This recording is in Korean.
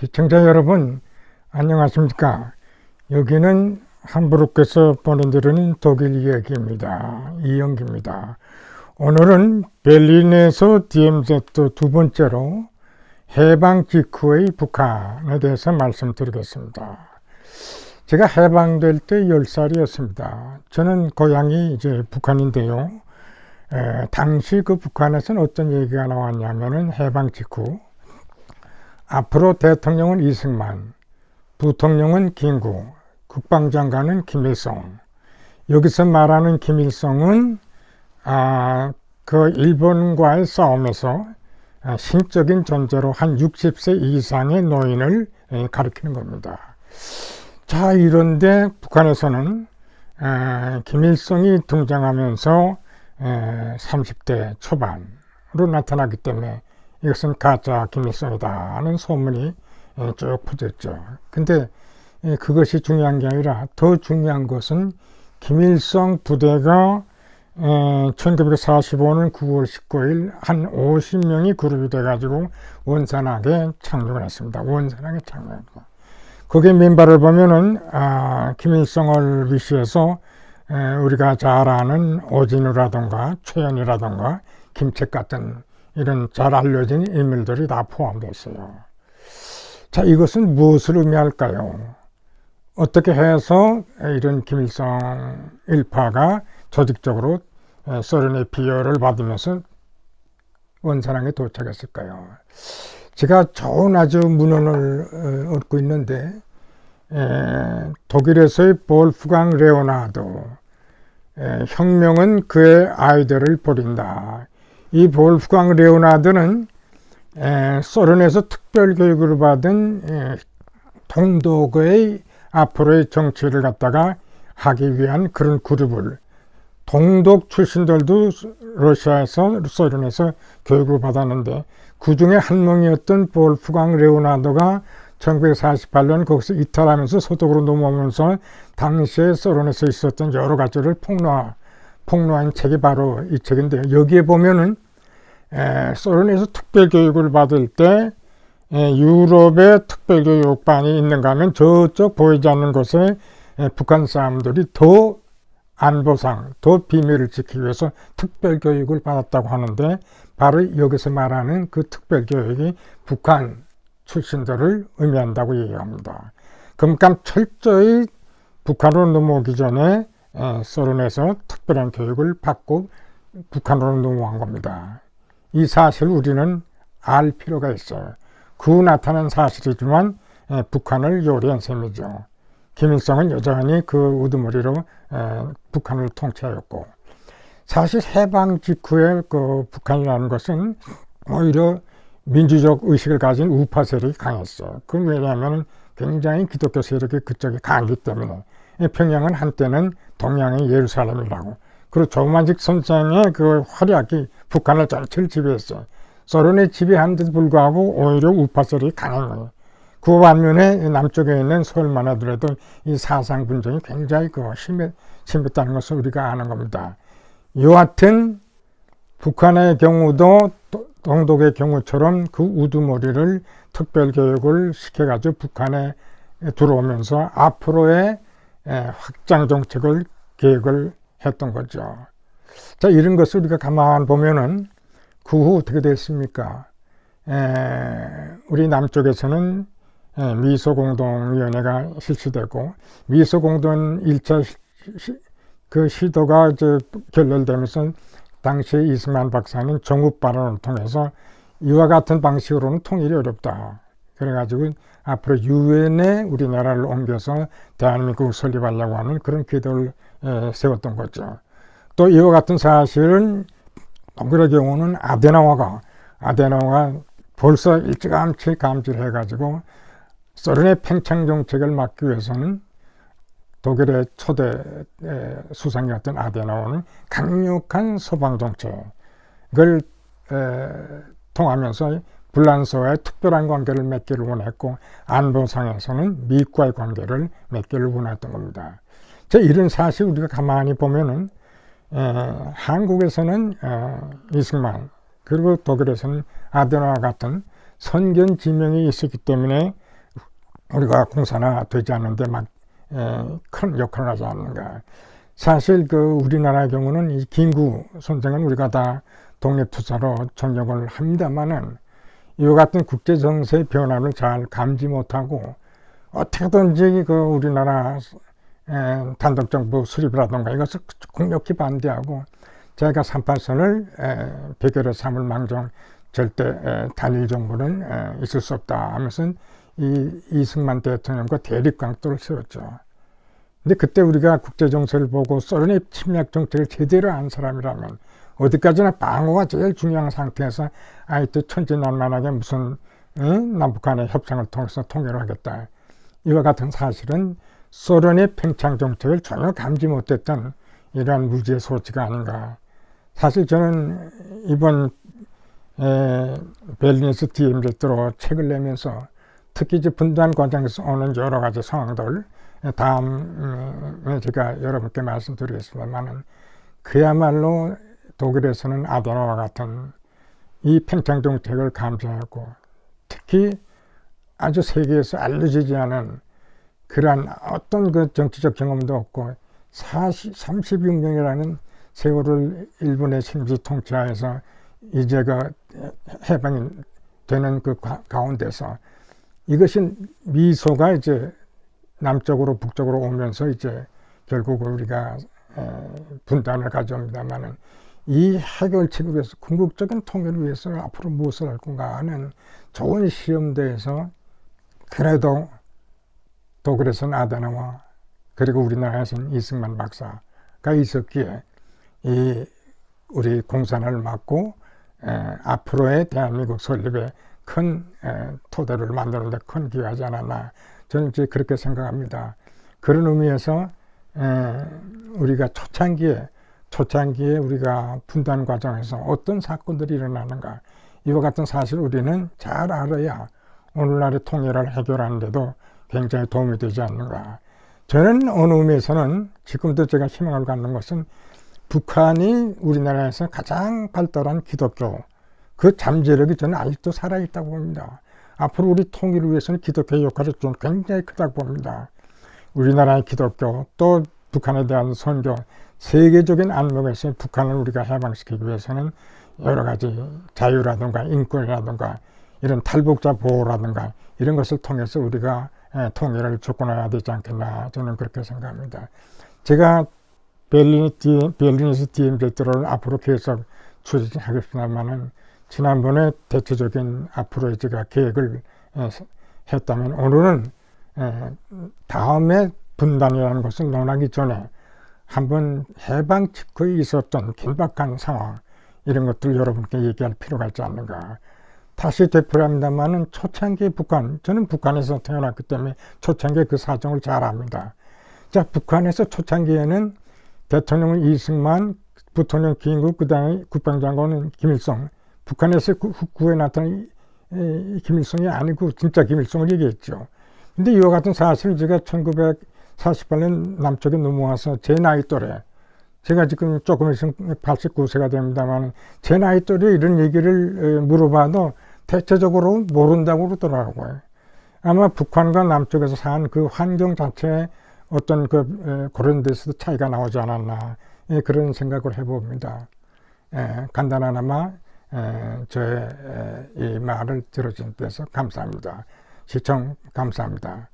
시청자 여러분, 안녕하십니까? 여기는 함부르크에서 보내드리는 독일 이야기입니다. 이영기입니다. 오늘은 베를린에서 DMZ 두 번째로 해방 직후의 북한에 대해서 말씀드리겠습니다. 제가 해방될 때 10살이었습니다. 저는 고향이 이제 북한인데요. 당시 그 북한에서는 어떤 얘기가 나왔냐면은 해방 직후 앞으로 대통령은 이승만, 부통령은 김구, 국방장관은 김일성. 여기서 말하는 김일성은 그 일본과의 싸움에서 신적인 존재로 한 60세 이상의 노인을 가리키는 겁니다. 자, 이런데 북한에서는 김일성이 등장하면서 30대 초반으로 나타나기 때문에 이것은 가짜 김일성이다 하는 소문이 쭉 퍼졌죠. 근데 그것이 중요한 게 아니라 더 중요한 것은 김일성 부대가 1945년 9월 19일 한 50명이 그룹이 돼가지고 원산하게 착륙을 했습니다. 원산하게 착륙했습니다. 거기에 맨발을 보면은 김일성을 위시해서 우리가 잘 아는 오진우라든가 최현이라든가 김책 같은 이런 잘 알려진 인물들이 다 포함됐어요. 자, 이것은 무엇을 의미할까요? 어떻게 해서 이런 김일성 일파가 조직적으로 소련의 비열을 받으면서 원산항에 도착했을까요? 제가 좋은 아주 문헌을 얻고 있는데 독일에서의 볼프강 레오나르도 혁명은 그의 아이들을 버린다. 이 볼프강 레오나르도는 소련에서 특별 교육을 받은 동독의 앞으로의 정치를 갖다가 하기 위한 그런 그룹을, 동독 출신들도 러시아에서 소련에서 교육을 받았는데 그 중에 한 명이었던 볼프강 레오나르도가 1948년 거기서 이탈하면서 서독으로 넘어오면서 당시에 소련에서 있었던 여러 가지를 폭로한 책이 바로 이 책인데요. 여기에 보면은 소련에서 특별교육을 받을 때 유럽에 특별교육반이 있는가 하면 저쪽 보이지 않는 곳에 북한 사람들이 더 안보상, 더 비밀을 지키기 위해서 특별교육을 받았다고 하는데 바로 여기서 말하는 그 특별교육이 북한 출신들을 의미한다고 얘기합니다. 그러니까 철저히 북한으로 넘어오기 전에 소련에서 특별한 교육을 받고 북한으로 넘어간 겁니다. 이 사실을 우리는 알 필요가 있어요. 그 나타난 사실이지만 북한을 요리한 셈이죠. 김일성은 여전히 그 우두머리로 북한을 통치하였고, 사실 해방 직후에 그 북한이라는 것은 오히려 민주적 의식을 가진 우파 세력이 강했어요. 그건 왜냐하면 굉장히 기독교 세력이 그쪽에 강하기 때문에. 평양은 한때는 동양의 예루살렘이라고. 그리고 조만식 선생의 그 활약이 북한을 전체를 지배했어요. 소련의 지배한데도 불구하고 오히려 우파 세력이 강한 거예요. 그 반면에 남쪽에 있는 서울만 하더라도 이 사상 분쟁이 굉장히 심했다는 것을 우리가 아는 겁니다. 여하튼 북한의 경우도 동독의 경우처럼 그 우두머리를 특별교육을 시켜가지고 북한에 들어오면서 앞으로의 확장 정책을 계획을 했던 거죠. 자, 이런 것을 우리가 가만 보면은 그 후 어떻게 됐습니까? 우리 남쪽에서는 미소공동위원회가 실시되고, 미소공동 1차 그 시도가 이제 결렬되면서 당시 이승만 박사는 정읍 발언을 통해서 이와 같은 방식으로는 통일이 어렵다. 그래가지고 앞으로 유엔에 우리나라를 옮겨서 대한민국을 설립하려고 하는 그런 기도를 세웠던 거죠. 또 이와 같은 사실은 독일의 경우는 아데나워가 벌써 일찌감치 감지를 해가지고 소련의 팽창 정책을 막기 위해서는 독일의 초대 수상이었던 아데나워는 강력한 서방 정책을 통하면서 불란서와의 특별한 관계를 맺기를 원했고, 안보상에서는 미국과의 관계를 맺기를 원했던 겁니다. 자, 이런 사실 우리가 가만히 보면은 한국에서는 이승만, 그리고 독일에서는 아데나와 같은 선견 지명이 있었기 때문에 우리가 공산화 되지 않는데 막 큰 역할을 하지 않는가. 사실 그 우리나라의 경우는 이 김구 선생은 우리가 다 독립투사로 전역을 합니다만은 이와 같은 국제 정세의 변화를 잘 감지 못하고 어떻게든지 그 우리나라 단독 정부 수립이라든가 이것을 강력히 반대하고 자기가 38선을 백열의 삼을 망정 절대 단일 정부는 있을 수 없다 하면서 이승만 대통령과 대립 강도를 세웠죠. 근데 그때 우리가 국제 정세를 보고 소련의 침략 정책을 제대로 한 사람이라면 어디까지나 방어가 제일 중요한 상태에서 아이또 천진난만하게 무슨 남북한의 협상을 통해서 통일을 하겠다. 이와 같은 사실은 소련의 팽창 정책을 전혀 감지 못했던 이러한 무지의 소치가 아닌가. 사실 저는 이번 베를린에서 DMZ로 책을 내면서 특히 이제 분단 과정에서 오는 여러 가지 상황들 다음에 제가 여러분께 말씀드리겠습니다만은 그야말로 독일에서는 아데나와 같은 이 팽창 정책을 감시하고 특히 아주 세계에서 알려지지 않은 그러한 어떤 그 정치적 경험도 없고 36년이라는 세월을 일본의 심시 통치하에서 이제 그 해방이 되는 그 가운데서 이것이 미소가 이제 남쪽으로 북쪽으로 오면서 이제 결국 우리가 분단을 가져옵니다만은 이 해결책을 위해서 궁극적인 통일을 위해서 앞으로 무엇을 할 건가 하는 좋은 시험대에서 그래도 독일에서는 아데나와 그리고 우리나라에서는 이승만 박사가 있었기에 이 우리 공산을 막고 앞으로의 대한민국 설립에 큰 토대를 만드는 데 큰 기여하지 않았나 저는 이제 그렇게 생각합니다. 그런 의미에서 우리가 초창기에 우리가 분단 과정에서 어떤 사건들이 일어나는가 이와 같은 사실을 우리는 잘 알아야 오늘날의 통일을 해결하는 데도 굉장히 도움이 되지 않는가. 저는 어느 의미에서는 지금도 제가 희망을 갖는 것은 북한이 우리나라에서 가장 발달한 기독교 그 잠재력이 저는 아직도 살아있다고 봅니다. 앞으로 우리 통일을 위해서는 기독교의 역할이 좀 굉장히 크다고 봅니다. 우리나라의 기독교 또 북한에 대한 선교 세계적인 안목에서 북한을 우리가 해방시키기 위해서는 여러 가지 자유라든가 인권이라든가 이런 탈북자 보호라든가 이런 것을 통해서 우리가 통일을 주권해야 되지 않겠나 저는 그렇게 생각합니다. 제가 베를린에서 DMZ를 앞으로 계속 추진하겠습니다만은 지난번에 대체적인 앞으로 제가 계획을 했다면 오늘은 다음에 분단이라는 것을 논하기 전에 한번 해방 직후에 있었던 긴박한 상황 이런 것들 여러분께 얘기할 필요가 있지 않는가. 다시 되풀이합니다만은 초창기 북한, 저는 북한에서 태어났기 때문에 초창기 그 사정을 잘 압니다. 자, 북한에서 초창기에는 대통령은 이승만, 부통령 김일성, 그 다음에 국방장관은 김일성, 북한에서 후에 나타난 김일성이 아니고 진짜 김일성을 얘기했죠. 근데 이와 같은 사실을 제가 1948년 남쪽에 넘어와서 제 나이 또래, 제가 지금 조금 있으면 89세가 됩니다만 제 나이 또래 이런 얘기를 물어봐도 대체적으로 모른다고 그러더라고요. 아마 북한과 남쪽에서 산 그 환경 자체에 어떤 그런 데서도 차이가 나오지 않았나 그런 생각을 해봅니다. 간단하나마 저의 이 말을 들어준 데서 감사합니다. 시청 감사합니다.